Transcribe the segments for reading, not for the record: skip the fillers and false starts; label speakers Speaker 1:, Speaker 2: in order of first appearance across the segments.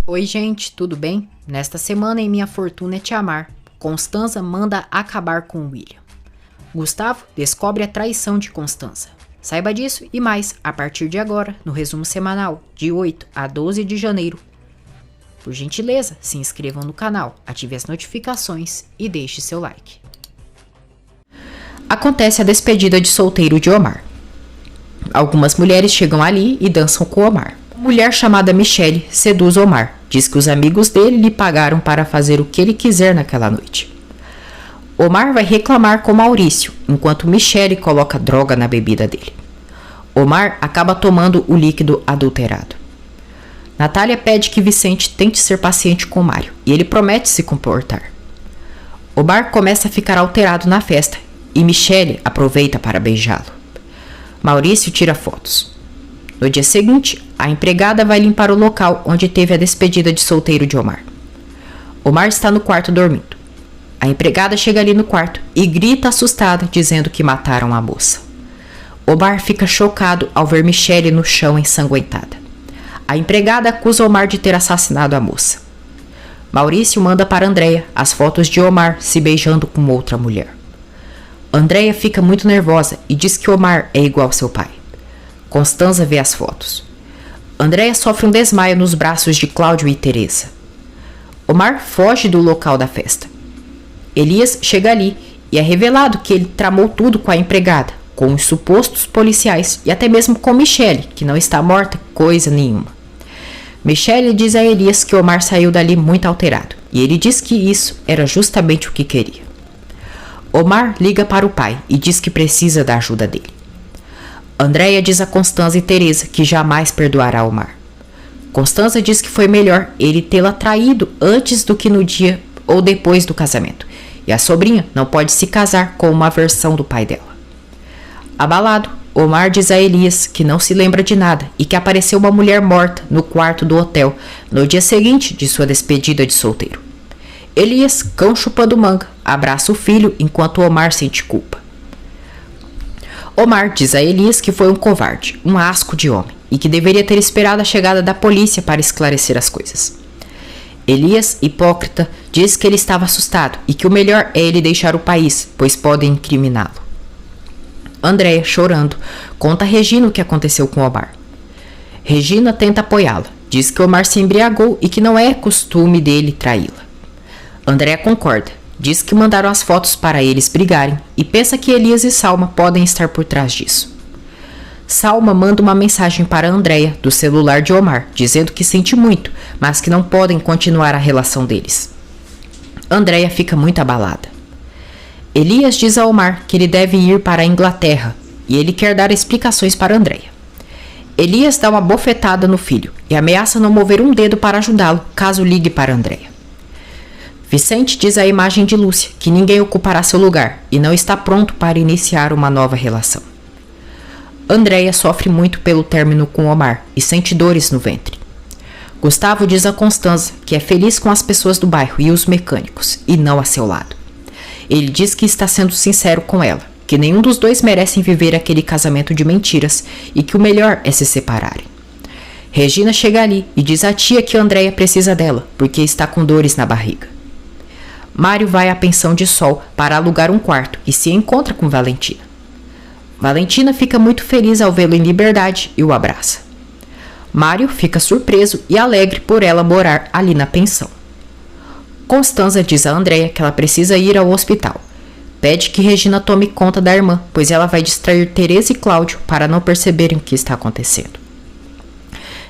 Speaker 1: Oi gente, tudo bem? Nesta semana em Minha Fortuna é Te Amar, Constanza manda acabar com William. Gustavo descobre a traição de Constanza. Saiba disso e mais a partir de agora no resumo semanal de 8 a 12 de janeiro. Por gentileza, se inscrevam no canal, ative as notificações e deixe seu like. Acontece a despedida de solteiro de Omar. Algumas mulheres chegam ali e dançam com Omar. Uma mulher chamada Michelle seduz Omar. Diz que os amigos dele lhe pagaram para fazer o que ele quiser naquela noite. Omar vai reclamar com Maurício, enquanto Michelle coloca droga na bebida dele. Omar acaba tomando o líquido adulterado. Natália pede que Vicente tente ser paciente com Mário, e ele promete se comportar. Omar começa a ficar alterado na festa, e Michelle aproveita para beijá-lo. Maurício tira fotos. No dia seguinte, a empregada vai limpar o local onde teve a despedida de solteiro de Omar. Omar está no quarto dormindo. A empregada chega ali no quarto e grita assustada, dizendo que mataram a moça. Omar fica chocado ao ver Michelle no chão ensanguentada. A empregada acusa Omar de ter assassinado a moça. Maurício manda para Andréia as fotos de Omar se beijando com outra mulher. Andréia fica muito nervosa e diz que Omar é igual ao seu pai. Constanza vê as fotos. Andréia sofre um desmaio nos braços de Cláudio e Teresa. Omar foge do local da festa. Elias chega ali e é revelado que ele tramou tudo com a empregada, com os supostos policiais e até mesmo com Michelle, que não está morta coisa nenhuma. Michelle diz a Elias que Omar saiu dali muito alterado e ele diz que isso era justamente o que queria. Omar liga para o pai e diz que precisa da ajuda dele. Andréia diz a Constanza e Teresa que jamais perdoará Omar. Constanza diz que foi melhor ele tê-la traído antes do que no dia ou depois do casamento, e a sobrinha não pode se casar com uma versão do pai dela. Abalado, Omar diz a Elias que não se lembra de nada e que apareceu uma mulher morta no quarto do hotel no dia seguinte de sua despedida de solteiro. Elias, cão chupando manga, abraça o filho enquanto Omar sente culpa. Omar diz a Elias que foi um covarde, um asco de homem, e que deveria ter esperado a chegada da polícia para esclarecer as coisas. Elias, hipócrita, diz que ele estava assustado e que o melhor é ele deixar o país, pois podem incriminá-lo. Andréia, chorando, conta a Regina o que aconteceu com Omar. Regina tenta apoiá-la, diz que Omar se embriagou e que não é costume dele traí-la. Andréia concorda. Diz que mandaram as fotos para eles brigarem e pensa que Elias e Salma podem estar por trás disso. Salma manda uma mensagem para Andréia do celular de Omar, dizendo que sente muito, mas que não podem continuar a relação deles. Andréia fica muito abalada. Elias diz a Omar que ele deve ir para a Inglaterra e ele quer dar explicações para Andréia. Elias dá uma bofetada no filho e ameaça não mover um dedo para ajudá-lo caso ligue para Andréia. Vicente diz à imagem de Lúcia que ninguém ocupará seu lugar e não está pronto para iniciar uma nova relação. Andréia sofre muito pelo término com Omar e sente dores no ventre. Gustavo diz a Constanza que é feliz com as pessoas do bairro e os mecânicos, e não a seu lado. Ele diz que está sendo sincero com ela, que nenhum dos dois merecem viver aquele casamento de mentiras e que o melhor é se separarem. Regina chega ali e diz à tia que Andréia precisa dela, porque está com dores na barriga. Mário vai à pensão de Sol para alugar um quarto e se encontra com Valentina. Valentina fica muito feliz ao vê-lo em liberdade e o abraça. Mário fica surpreso e alegre por ela morar ali na pensão. Constanza diz a Andréia que ela precisa ir ao hospital. Pede que Regina tome conta da irmã, pois ela vai distrair Teresa e Cláudio para não perceberem o que está acontecendo.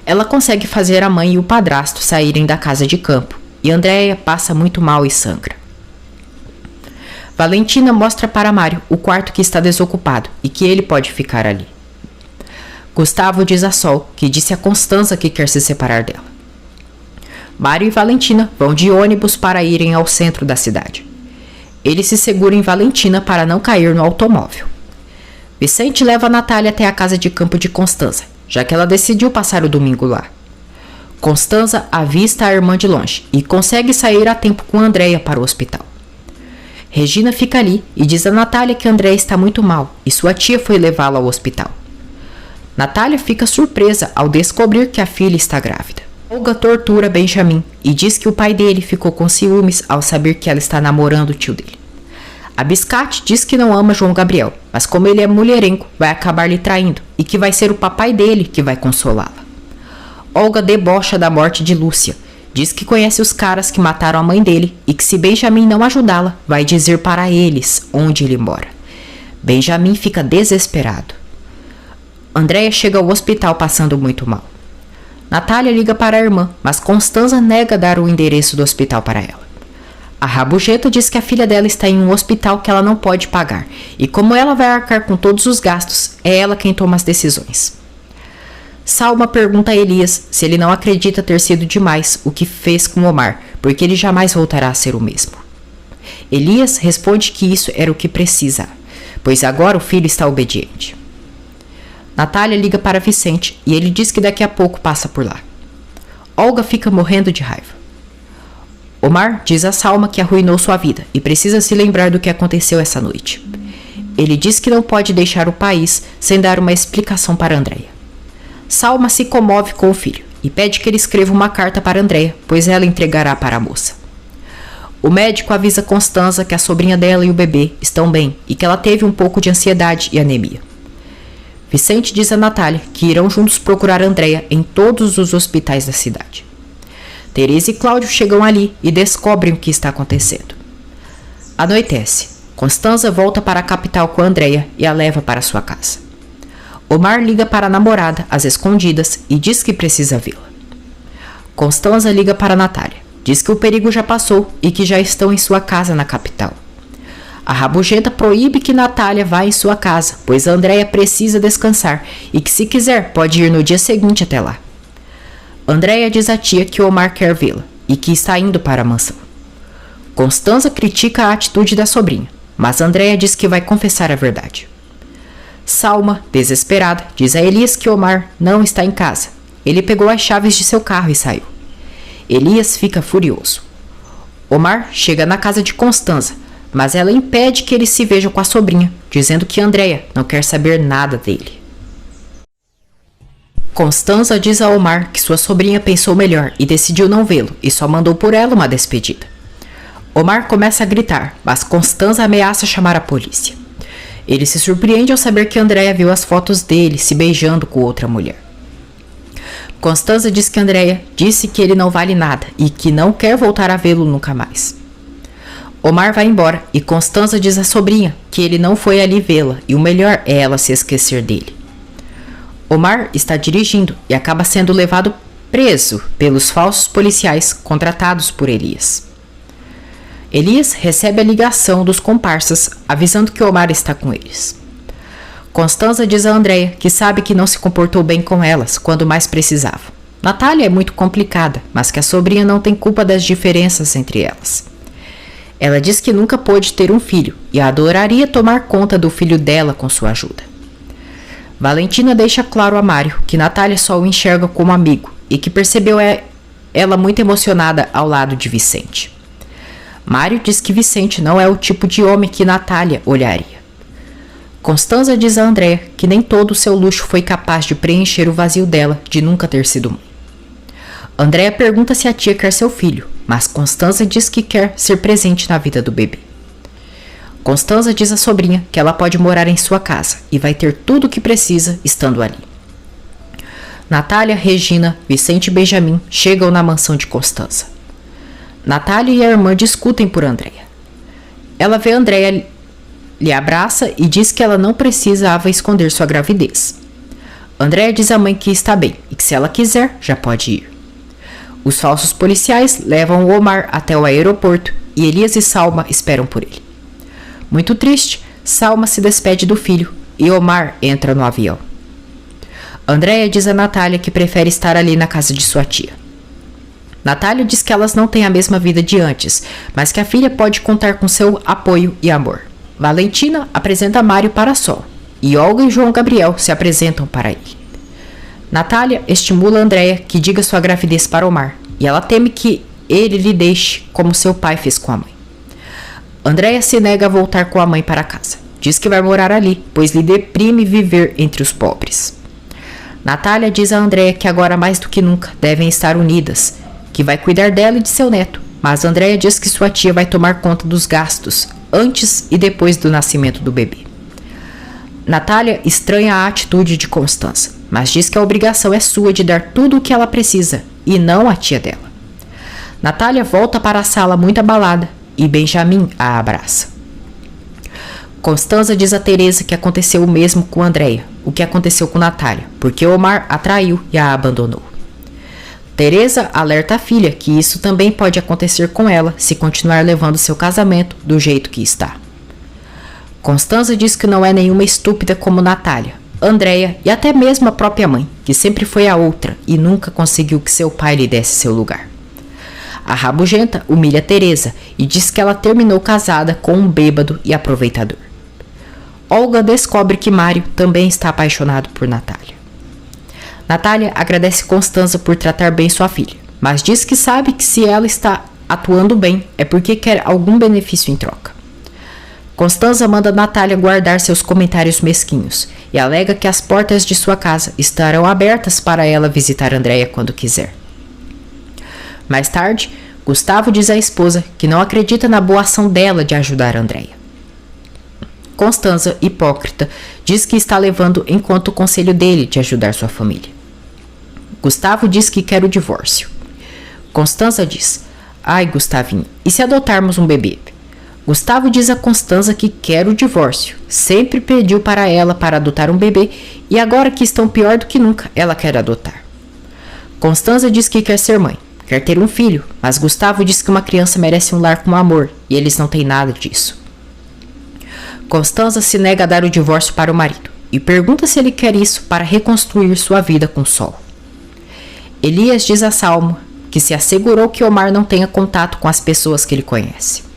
Speaker 1: Ela consegue fazer a mãe e o padrasto saírem da casa de campo, e Andréia passa muito mal e sangra. Valentina mostra para Mário o quarto que está desocupado e que ele pode ficar ali. Gustavo diz a Sol que disse a Constanza que quer se separar dela. Mário e Valentina vão de ônibus para irem ao centro da cidade. Ele se segura em Valentina para não cair no automóvel. Vicente leva a Natália até a casa de campo de Constanza, já que ela decidiu passar o domingo lá. Constanza avista a irmã de longe e consegue sair a tempo com Andréia para o hospital. Regina fica ali e diz a Natália que Andréia está muito mal e sua tia foi levá-la ao hospital. Natália fica surpresa ao descobrir que a filha está grávida. Olga tortura Benjamin e diz que o pai dele ficou com ciúmes ao saber que ela está namorando o tio dele. A Biscate diz que não ama João Gabriel, mas como ele é mulherengo, vai acabar lhe traindo e que vai ser o papai dele que vai consolá-la. Olga debocha da morte de Lúcia, diz que conhece os caras que mataram a mãe dele e que se Benjamin não ajudá-la, vai dizer para eles onde ele mora. Benjamin fica desesperado. Andréia chega ao hospital passando muito mal. Natália liga para a irmã, mas Constanza nega dar o endereço do hospital para ela. A Rabugenta diz que a filha dela está em um hospital que ela não pode pagar, e como ela vai arcar com todos os gastos, é ela quem toma as decisões. Salma pergunta a Elias se ele não acredita ter sido demais o que fez com Omar, porque ele jamais voltará a ser o mesmo. Elias responde que isso era o que precisa, pois agora o filho está obediente. Natália liga para Vicente e ele diz que daqui a pouco passa por lá. Olga fica morrendo de raiva. Omar diz a Salma que arruinou sua vida e precisa se lembrar do que aconteceu essa noite. Ele diz que não pode deixar o país sem dar uma explicação para Andréia. Salma se comove com o filho e pede que ele escreva uma carta para Andréia, pois ela entregará para a moça. O médico avisa Constanza que a sobrinha dela e o bebê estão bem e que ela teve um pouco de ansiedade e anemia. Vicente diz a Natália que irão juntos procurar Andréia em todos os hospitais da cidade. Teresa e Cláudio chegam ali e descobrem o que está acontecendo. Anoitece. Constanza volta para a capital com Andréia e a leva para sua casa. Omar liga para a namorada, às escondidas, e diz que precisa vê-la. Constanza liga para Natália. Diz que o perigo já passou e que já estão em sua casa na capital. A Rabugenta proíbe que Natália vá em sua casa, pois a Andréia precisa descansar e que, se quiser, pode ir no dia seguinte até lá. Andréia diz à tia que Omar quer vê-la e que está indo para a mansão. Constanza critica a atitude da sobrinha, mas Andréia diz que vai confessar a verdade. Salma, desesperada, diz a Elias que Omar não está em casa. Ele pegou as chaves de seu carro e saiu. Elias fica furioso. Omar chega na casa de Constanza, mas ela impede que ele se veja com a sobrinha, dizendo que Andréia não quer saber nada dele. Constanza diz a Omar que sua sobrinha pensou melhor e decidiu não vê-lo e só mandou por ela uma despedida. Omar começa a gritar, mas Constanza ameaça chamar a polícia. Ele se surpreende ao saber que Andréia viu as fotos dele se beijando com outra mulher. Constanza diz que Andréia disse que ele não vale nada e que não quer voltar a vê-lo nunca mais. Omar vai embora e Constanza diz à sobrinha que ele não foi ali vê-la e o melhor é ela se esquecer dele. Omar está dirigindo e acaba sendo levado preso pelos falsos policiais contratados por Elias. Elias recebe a ligação dos comparsas avisando que Omar está com eles. Constanza diz a Andréia que sabe que não se comportou bem com elas quando mais precisava. Natália é muito complicada, mas que a sobrinha não tem culpa das diferenças entre elas. Ela diz que nunca pôde ter um filho e adoraria tomar conta do filho dela com sua ajuda. Valentina deixa claro a Mário que Natália só o enxerga como amigo e que percebeu ela muito emocionada ao lado de Vicente. Mário diz que Vicente não é o tipo de homem que Natália olharia. Constanza diz a Andréia que nem todo o seu luxo foi capaz de preencher o vazio dela de nunca ter sido mãe. Andréia pergunta se a tia quer seu filho, mas Constanza diz que quer ser presente na vida do bebê. Constanza diz à sobrinha que ela pode morar em sua casa e vai ter tudo o que precisa estando ali. Natália, Regina, Vicente e Benjamin chegam na mansão de Constanza. Natália e a irmã discutem por Andréia. Ela vê Andréia, lhe abraça e diz que ela não precisava esconder sua gravidez. Andréia diz à mãe que está bem e que se ela quiser já pode ir. Os falsos policiais levam o Omar até o aeroporto e Elias e Salma esperam por ele. Muito triste, Salma se despede do filho e Omar entra no avião. Andréia diz a Natália que prefere estar ali na casa de sua tia. Natália diz que elas não têm a mesma vida de antes, mas que a filha pode contar com seu apoio e amor. Valentina apresenta Mário para Sol e Olga e João Gabriel se apresentam para ele. Natália estimula Andréia que diga sua gravidez para Omar e ela teme que ele lhe deixe como seu pai fez com a mãe. Andréia se nega a voltar com a mãe para casa. Diz que vai morar ali, pois lhe deprime viver entre os pobres. Natália diz a Andréia que agora mais do que nunca devem estar unidas, que vai cuidar dela e de seu neto, mas Andréia diz que sua tia vai tomar conta dos gastos antes e depois do nascimento do bebê. Natália estranha a atitude de Constanza, mas diz que a obrigação é sua de dar tudo o que ela precisa e não a tia dela. Natália volta para a sala muito abalada e Benjamin a abraça. Constanza diz a Teresa que aconteceu o mesmo com Andréia, o que aconteceu com Natália, porque Omar a traiu e a abandonou. Teresa alerta a filha que isso também pode acontecer com ela se continuar levando seu casamento do jeito que está. Constanza diz que não é nenhuma estúpida como Natália, Andréia e até mesmo a própria mãe, que sempre foi a outra e nunca conseguiu que seu pai lhe desse seu lugar. A rabugenta humilha Teresa e diz que ela terminou casada com um bêbado e aproveitador. Olga descobre que Mário também está apaixonado por Natália. Natália agradece Constanza por tratar bem sua filha, mas diz que sabe que se ela está atuando bem é porque quer algum benefício em troca. Constanza manda Natália guardar seus comentários mesquinhos e alega que as portas de sua casa estarão abertas para ela visitar Andréia quando quiser. Mais tarde, Gustavo diz à esposa que não acredita na boa ação dela de ajudar Andréia. Constanza, hipócrita, diz que está levando em conta o conselho dele de ajudar sua família. Gustavo diz que quer o divórcio. Constanza diz: ai, Gustavinho, e se adotarmos um bebê? Gustavo diz a Constanza que quer o divórcio, sempre pediu para ela para adotar um bebê e agora que estão pior do que nunca, ela quer adotar. Constanza diz que quer ser mãe, quer ter um filho, mas Gustavo diz que uma criança merece um lar com amor e eles não têm nada disso. Constanza se nega a dar o divórcio para o marido e pergunta se ele quer isso para reconstruir sua vida com Sol. Elias diz a Salma que se assegurou que Omar não tenha contato com as pessoas que ele conhece.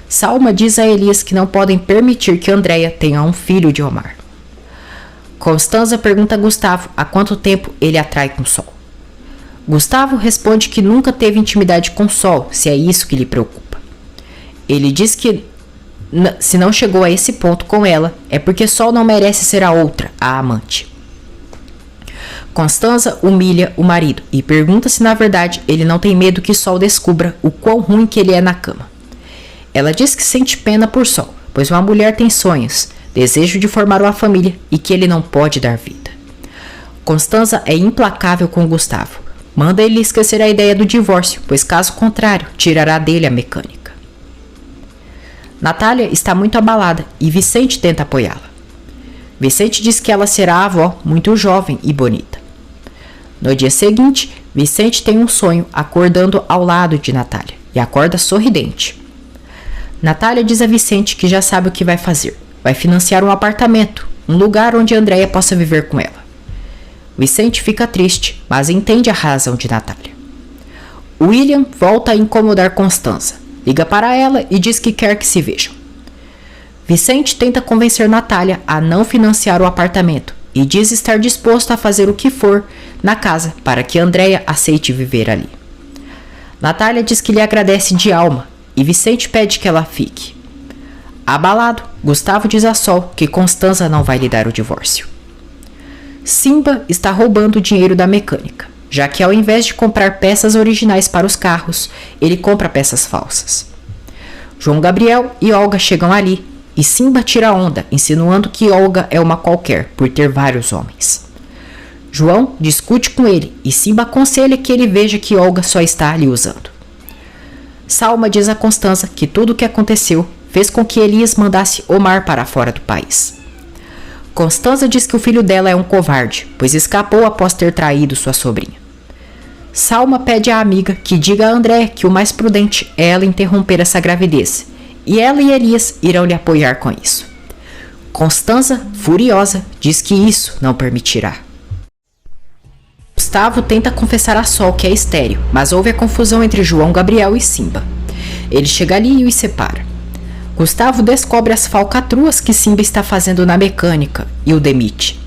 Speaker 1: Salma diz a Elias que não podem permitir que Andréia tenha um filho de Omar. Constanza pergunta a Gustavo há quanto tempo ele atrai com Sol. Gustavo responde que nunca teve intimidade com Sol, se é isso que lhe preocupa. Ele diz que se não chegou a esse ponto com ela, é porque Sol não merece ser a outra, a amante. Constanza humilha o marido e pergunta se na verdade ele não tem medo que Sol descubra o quão ruim que ele é na cama. Ela diz que sente pena por Sol, pois uma mulher tem sonhos, desejo de formar uma família e que ele não pode dar vida. Constanza é implacável com Gustavo. Manda ele esquecer a ideia do divórcio, pois caso contrário, tirará dele a mecânica. Natália está muito abalada e Vicente tenta apoiá-la. Vicente diz que ela será a avó muito jovem e bonita. No dia seguinte, Vicente tem um sonho acordando ao lado de Natália e acorda sorridente. Natália diz a Vicente que já sabe o que vai fazer. Vai financiar um apartamento, um lugar onde Andréia possa viver com ela. Vicente fica triste, mas entende a razão de Natália. William volta a incomodar Constanza. Liga para ela e diz que quer que se vejam. Vicente tenta convencer Natália a não financiar o apartamento e diz estar disposto a fazer o que for na casa para que Andréia aceite viver ali. Natália diz que lhe agradece de alma e Vicente pede que ela fique. Abalado, Gustavo diz a Sol que Constanza não vai lhe dar o divórcio. Simba está roubando o dinheiro da mecânica, já que ao invés de comprar peças originais para os carros, ele compra peças falsas. João Gabriel e Olga chegam ali e Simba tira onda, insinuando que Olga é uma qualquer por ter vários homens. João discute com ele e Simba aconselha que ele veja que Olga só está ali usando. Salma diz a Constanza que tudo o que aconteceu fez com que Elias mandasse Omar para fora do país. Constanza diz que o filho dela é um covarde, pois escapou após ter traído sua sobrinha. Salma pede à amiga que diga a André que o mais prudente é ela interromper essa gravidez, e ela e Elias irão lhe apoiar com isso. Constanza, furiosa, diz que isso não permitirá. Gustavo tenta confessar a Sol que é estéril, mas houve a confusão entre João Gabriel e Simba. Ele chega ali e os separa. Gustavo descobre as falcatruas que Simba está fazendo na mecânica e o demite.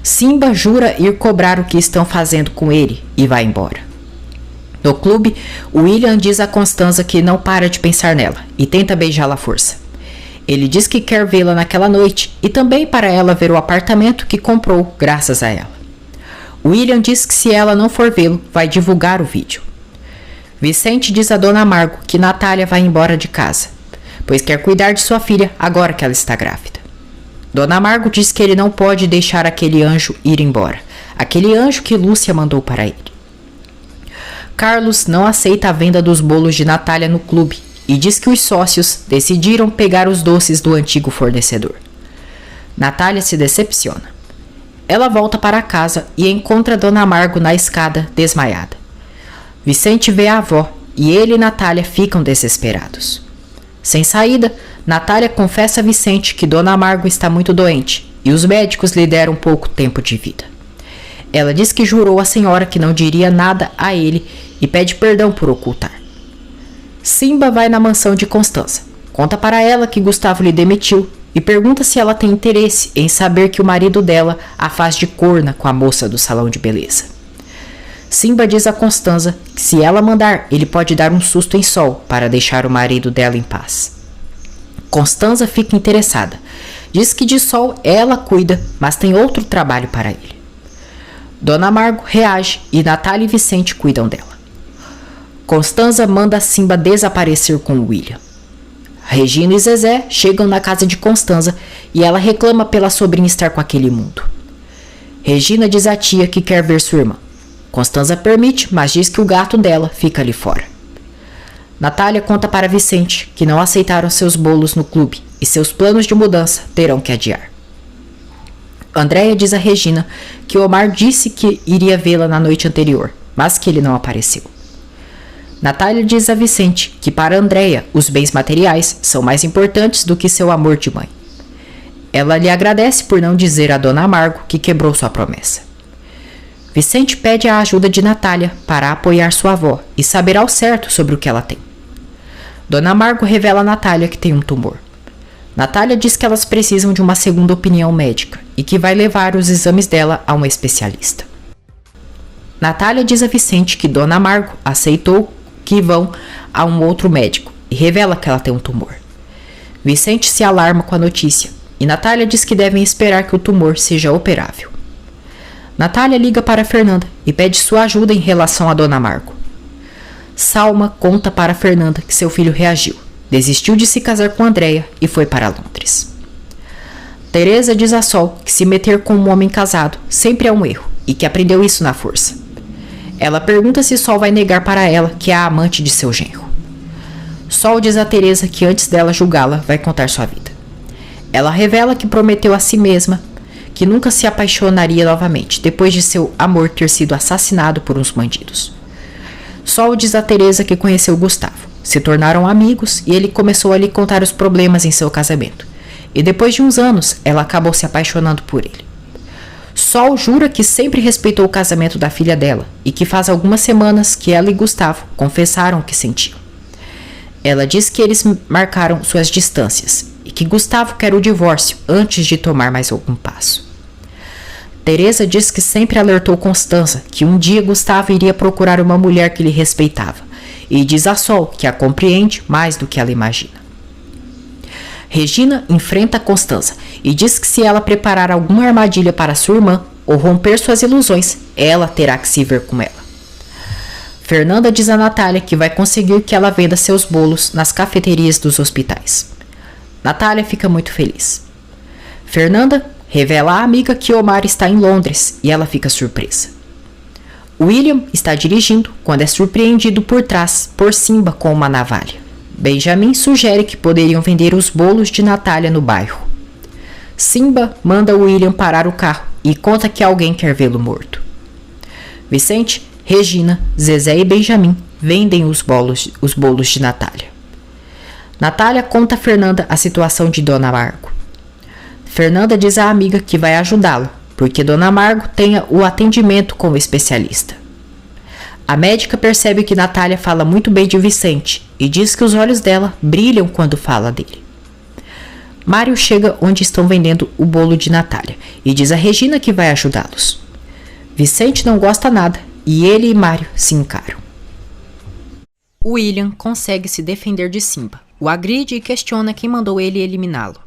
Speaker 1: Simba jura ir cobrar o que estão fazendo com ele e vai embora. No clube, William diz a Constanza que não para de pensar nela e tenta beijá-la à força. Ele diz que quer vê-la naquela noite e também para ela ver o apartamento que comprou graças a ela. William diz que se ela não for vê-lo, vai divulgar o vídeo. Vicente diz a Dona Margo que Natália vai embora de casa, pois quer cuidar de sua filha agora que ela está grávida. Dona Margo diz que ele não pode deixar aquele anjo ir embora, aquele anjo que Lúcia mandou para ele. Carlos não aceita a venda dos bolos de Natália no clube e diz que os sócios decidiram pegar os doces do antigo fornecedor. Natália se decepciona. Ela volta para casa e encontra Dona Margo na escada, desmaiada. Vicente vê a avó e ele e Natália ficam desesperados. Sem saída, Natália confessa a Vicente que Dona Margo está muito doente e os médicos lhe deram pouco tempo de vida. Ela diz que jurou à senhora que não diria nada a ele e pede perdão por ocultar. Simba vai na mansão de Constança, conta para ela que Gustavo lhe demitiu e pergunta se ela tem interesse em saber que o marido dela a faz de corna com a moça do salão de beleza. Simba diz a Constança que se ela mandar, ele pode dar um susto em Sol para deixar o marido dela em paz. Constança fica interessada. Diz que de Sol ela cuida, mas tem outro trabalho para ele. Dona Margo reage e Natália e Vicente cuidam dela. Constança manda Simba desaparecer com William. Regina e Zezé chegam na casa de Constança e ela reclama pela sobrinha estar com aquele mundo. Regina diz à tia que quer ver sua irmã. Constança permite, mas diz que o gato dela fica ali fora. Natália conta para Vicente que não aceitaram seus bolos no clube e seus planos de mudança terão que adiar. Andréia diz a Regina que Omar disse que iria vê-la na noite anterior, mas que ele não apareceu. Natália diz a Vicente que para Andréia os bens materiais são mais importantes do que seu amor de mãe. Ela lhe agradece por não dizer a Dona Margo que quebrou sua promessa. Vicente pede a ajuda de Natália para apoiar sua avó e saber ao certo sobre o que ela tem. Dona Margo revela a Natália que tem um tumor. Natália diz que elas precisam de uma segunda opinião médica e que vai levar os exames dela a um especialista. Natália diz a Vicente que Dona Margo aceitou que vão a um outro médico e revela que ela tem um tumor. Vicente se alarma com a notícia e Natália diz que devem esperar que o tumor seja operável. Natália liga para Fernanda e pede sua ajuda em relação a Dona Margo. Salma conta para Fernanda que seu filho reagiu, desistiu de se casar com Andréia e foi para Londres. Teresa diz a Sol que se meter com um homem casado sempre é um erro e que aprendeu isso na força. Ela pergunta se Sol vai negar para ela que é a amante de seu genro. Sol diz a Teresa que antes dela julgá-la vai contar sua vida. Ela revela que prometeu a si mesma que nunca se apaixonaria novamente, depois de seu amor ter sido assassinado por uns bandidos. Sol diz a Teresa que conheceu Gustavo, se tornaram amigos e ele começou a lhe contar os problemas em seu casamento. E depois de uns anos, ela acabou se apaixonando por ele. Sol jura que sempre respeitou o casamento da filha dela e que faz algumas semanas que ela e Gustavo confessaram o que sentiam. Ela diz que eles marcaram suas distâncias e que Gustavo quer o divórcio antes de tomar mais algum passo. Teresa diz que sempre alertou Constança que um dia Gustavo iria procurar uma mulher que lhe respeitava e diz a Sol que a compreende mais do que ela imagina. Regina enfrenta Constança e diz que se ela preparar alguma armadilha para sua irmã ou romper suas ilusões, ela terá que se ver com ela. Fernanda diz a Natália que vai conseguir que ela venda seus bolos nas cafeterias dos hospitais. Natália fica muito feliz. Fernanda revela à amiga que Omar está em Londres e ela fica surpresa. William está dirigindo quando é surpreendido por trás por Simba com uma navalha. Benjamin sugere que poderiam vender os bolos de Natália no bairro. Simba manda William parar o carro e conta que alguém quer vê-lo morto. Vicente, Regina, Zezé e Benjamin vendem os bolos de Natália. Natália conta a Fernanda a situação de Dona Margo. Fernanda diz à amiga que vai ajudá-la, porque Dona Margo tenha o atendimento com o especialista. A médica percebe que Natália fala muito bem de Vicente e diz que os olhos dela brilham quando fala dele. Mário chega onde estão vendendo o bolo de Natália e diz a Regina que vai ajudá-los. Vicente não gosta nada e ele e Mário se encaram. William consegue se defender de Simba, o agride e questiona quem mandou ele eliminá-lo.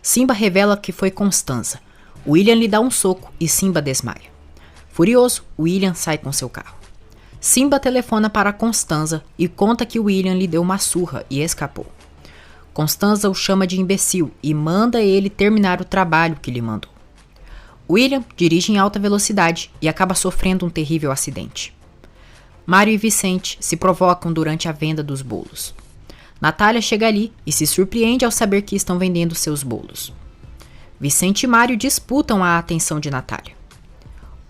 Speaker 1: Simba revela que foi Constança. William lhe dá um soco e Simba desmaia. Furioso, William sai com seu carro. Simba telefona para Constanza e conta que William lhe deu uma surra e escapou. Constanza o chama de imbecil e manda ele terminar o trabalho que lhe mandou. William dirige em alta velocidade e acaba sofrendo um terrível acidente. Mário e Vicente se provocam durante a venda dos bolos. Natália chega ali e se surpreende ao saber que estão vendendo seus bolos. Vicente e Mário disputam a atenção de Natália.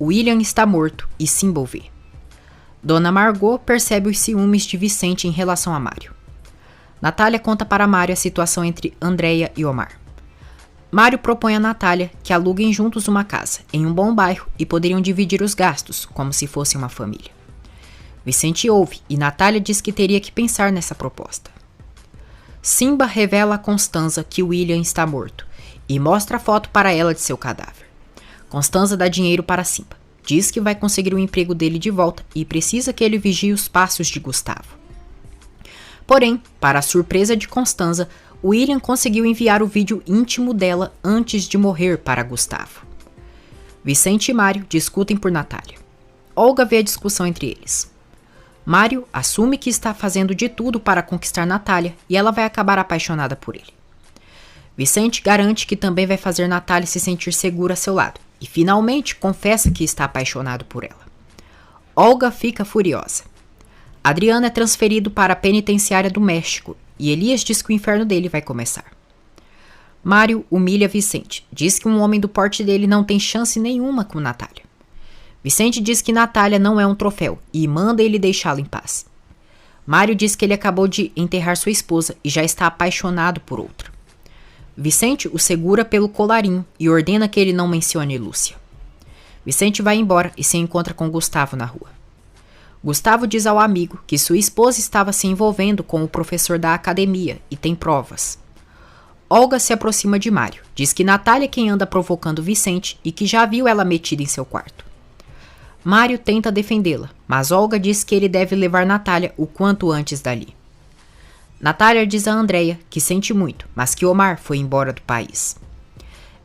Speaker 1: William está morto e Simba o vê. Dona Margot percebe os ciúmes de Vicente em relação a Mário. Natália conta para Mário a situação entre Andréia e Omar. Mário propõe a Natália que aluguem juntos uma casa, em um bom bairro, e poderiam dividir os gastos, como se fossem uma família. Vicente ouve e Natália diz que teria que pensar nessa proposta. Simba revela a Constanza que William está morto e mostra a foto para ela de seu cadáver. Constanza dá dinheiro para Simba, diz que vai conseguir o emprego dele de volta e precisa que ele vigie os passos de Gustavo. Porém, para a surpresa de Constanza, William conseguiu enviar o vídeo íntimo dela antes de morrer para Gustavo. Vicente e Mário discutem por Natália. Olga vê a discussão entre eles. Mário assume que está fazendo de tudo para conquistar Natália e ela vai acabar apaixonada por ele. Vicente garante que também vai fazer Natália se sentir segura a seu lado e finalmente confessa que está apaixonado por ela. Olga fica furiosa. Adriano é transferido para a penitenciária do México e Elias diz que o inferno dele vai começar. Mário humilha Vicente, diz que um homem do porte dele não tem chance nenhuma com Natália. Vicente diz que Natália não é um troféu e manda ele deixá-lo em paz. Mário diz que ele acabou de enterrar sua esposa e já está apaixonado por outra. Vicente o segura pelo colarinho e ordena que ele não mencione Lúcia. Vicente vai embora e se encontra com Gustavo na rua. Gustavo diz ao amigo que sua esposa estava se envolvendo com o professor da academia e tem provas. Olga se aproxima de Mário, diz que Natália é quem anda provocando Vicente e que já viu ela metida em seu quarto. Mário tenta defendê-la, mas Olga diz que ele deve levar Natália o quanto antes dali. Natália diz a Andréia que sente muito, mas que Omar foi embora do país.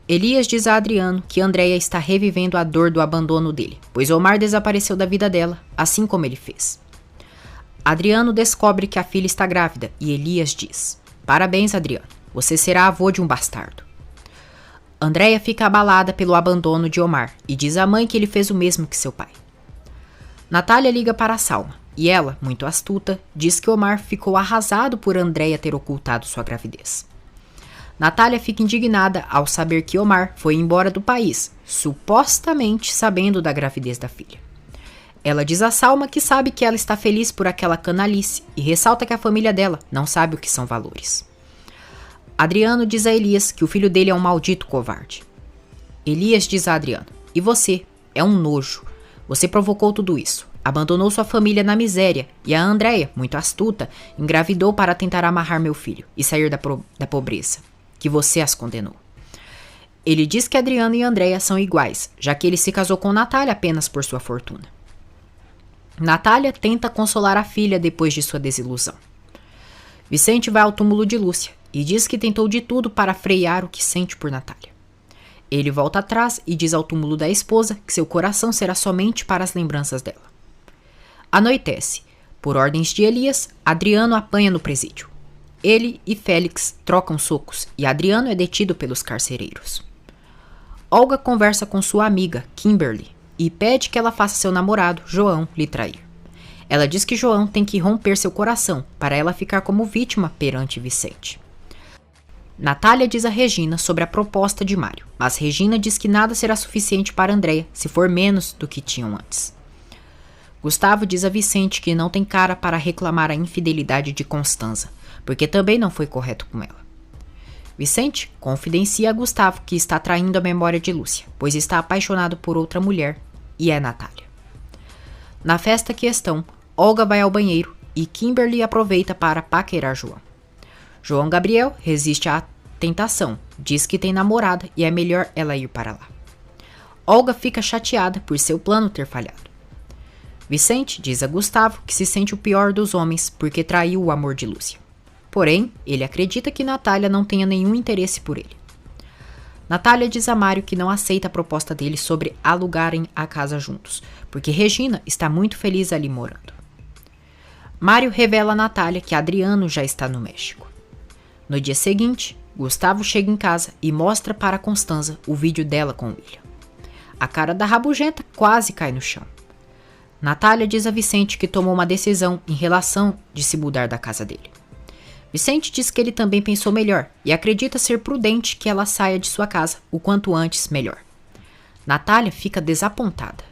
Speaker 1: Elias diz a Adriano que Andréia está revivendo a dor do abandono dele, pois Omar desapareceu da vida dela, assim como ele fez. Adriano descobre que a filha está grávida e Elias diz: "Parabéns, Adriano, você será avô de um bastardo." Andréia fica abalada pelo abandono de Omar e diz à mãe que ele fez o mesmo que seu pai. Natália liga para Salma e ela, muito astuta, diz que Omar ficou arrasado por Andréia ter ocultado sua gravidez. Natália fica indignada ao saber que Omar foi embora do país, supostamente sabendo da gravidez da filha. Ela diz a Salma que sabe que ela está feliz por aquela canalice e ressalta que a família dela não sabe o que são valores. Adriano diz a Elias que o filho dele é um maldito covarde. Elias diz a Adriano: "E você? É um nojo. Você provocou tudo isso. Abandonou sua família na miséria e a Andréia, muito astuta, engravidou para tentar amarrar meu filho e sair da pobreza, que você as condenou." Ele diz que Adriano e Andréia são iguais, já que ele se casou com Natália apenas por sua fortuna. Natália tenta consolar a filha depois de sua desilusão. Vicente vai ao túmulo de Lúcia e diz que tentou de tudo para frear o que sente por Natália. Ele volta atrás e diz ao túmulo da esposa que seu coração será somente para as lembranças dela. Anoitece. Por ordens de Elias, Adriano apanha no presídio. Ele e Félix trocam socos e Adriano é detido pelos carcereiros. Olga conversa com sua amiga, Kimberly, e pede que ela faça seu namorado, João, lhe trair. Ela diz que João tem que romper seu coração para ela ficar como vítima perante Vicente. Natália diz a Regina sobre a proposta de Mário, mas Regina diz que nada será suficiente para Andréia se for menos do que tinham antes. Gustavo diz a Vicente que não tem cara para reclamar a infidelidade de Constanza, porque também não foi correto com ela. Vicente confidencia a Gustavo que está traindo a memória de Lúcia, pois está apaixonado por outra mulher, e é Natália. Na festa que estão, Olga vai ao banheiro e Kimberly aproveita para paquerar João. João Gabriel resiste à tentação, diz que tem namorada e é melhor ela ir para lá. Olga fica chateada por seu plano ter falhado. Vicente diz a Gustavo que se sente o pior dos homens porque traiu o amor de Lúcia. Porém, ele acredita que Natália não tenha nenhum interesse por ele. Natália diz a Mário que não aceita a proposta dele sobre alugarem a casa juntos, porque Regina está muito feliz ali morando. Mário revela a Natália que Adriano já está no México. No dia seguinte, Gustavo chega em casa e mostra para Constanza o vídeo dela com William. A cara da rabugenta quase cai no chão. Natália diz a Vicente que tomou uma decisão em relação de se mudar da casa dele. Vicente diz que ele também pensou melhor e acredita ser prudente que ela saia de sua casa o quanto antes melhor. Natália fica desapontada.